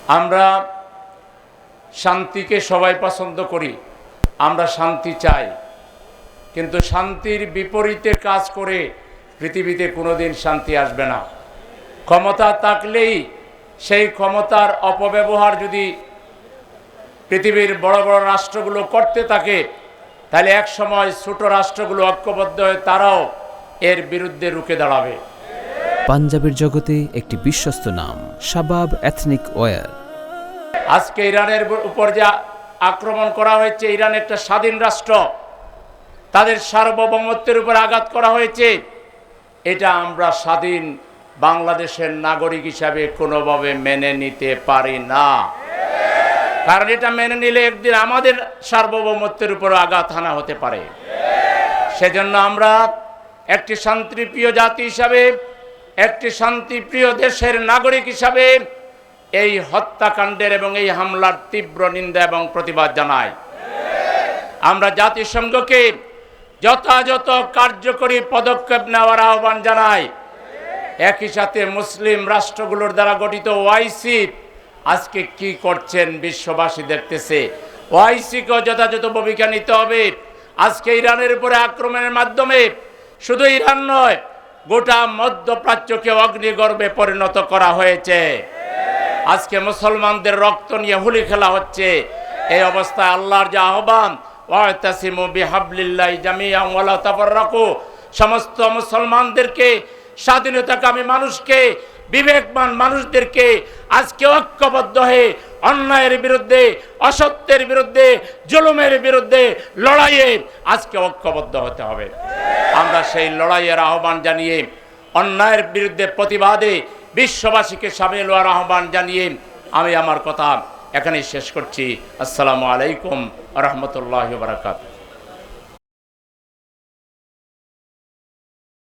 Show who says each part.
Speaker 1: আমরা শান্তিকে সবাই পছন্দ করি, আমরা শান্তি চাই, কিন্তু শান্তির বিপরীতে কাজ করে পৃথিবীতে কোনোদিন শান্তি আসবে না। ক্ষমতা থাকলেই সেই ক্ষমতার অপব্যবহার যদি পৃথিবীর বড় বড় রাষ্ট্রগুলো করতে থাকে, তাহলে এক সময় ছোট রাষ্ট্রগুলো ঐক্যবদ্ধ হয়ে তারাও এর বিরুদ্ধে রুখে দাঁড়াবে।
Speaker 2: পাঞ্জাবের জগতে একটি বিশ্বস্ত নাম, শাবাব এথনিক ওয়্যার।
Speaker 1: আজকে ইরানের উপর যে আক্রমণ করা হয়েছে, ইরান একটা স্বাধীন রাষ্ট্র, তাদের সার্বভৌমত্বের উপর আঘাত করা হয়েছে। এটা আমরা স্বাধীন বাংলাদেশের নাগরিক হিসাবে কোনোভাবে মেনে নিতে পারি না, কারণ এটা মেনে নিলে একদিন আমাদের সার্বভৌমত্বের উপর আঘাত হানা হতে পারে। সেজন্য আমরা একটি শান্তিপ্রিয় জাতি হিসাবে, একটি শান্তিপ্রিয় দেশের নাগরিক হিসাবে এই হত্যাকাণ্ডের এবং এই হামলার তীব্র নিন্দা এবং প্রতিবাদ জানাই। আমরা জাতিসংঘকে যথাযথ কার্যকরী পদক্ষেপ নেওয়ার আহ্বান জানাই। একই সাথে মুসলিম রাষ্ট্রগুলোর দ্বারা গঠিত ওআইসি আজকে কি করছেন বিশ্ববাসী দেখতেছে। ওআইসিকেও যথাযথ ভূমিকা নিতে হবে। আজকে ইরানের উপরে আক্রমণের মাধ্যমে শুধু ইরান নয়, গোটা মধ্যপ্রাচ্যকে অগ্নিগর্ভে পরিণত করা হয়েছে। আজকে মুসলমানদের রক্ত নিয়ে হুলি খেলা হচ্ছে। এই অবস্থায় আল্লাহর যে আহ্বান, ওয়াতাসিমু বিহাবলিল্লাহি জামিআন ওয়া লা তাফাররাকু, সমস্ত মুসলমানদেরকে, স্বাধীনতাকামী মানুষকে, বিবেকবান মানুষদেরকে আজকে ঐক্যবদ্ধ হয়ে অন্যায়ের বিরুদ্ধে, অসত্যের বিরুদ্ধে, জুলুমের বিরুদ্ধে লড়াইয়ে আজকে ঐক্যবদ্ধ হতে হবে। আমরা সেই লড়াইয়ের আহ্বান জানিয়ে, অন্যায়ের বিরুদ্ধে প্রতিবাদে বিশ্ববাসীকে সামিল হওয়ার আহ্বান জানিয়ে আমি আমার কথা এখানেই শেষ করছি। আসসালামু আলাইকুম ওয়া রাহমাতুল্লাহি ওয়া বারাকাতুহু।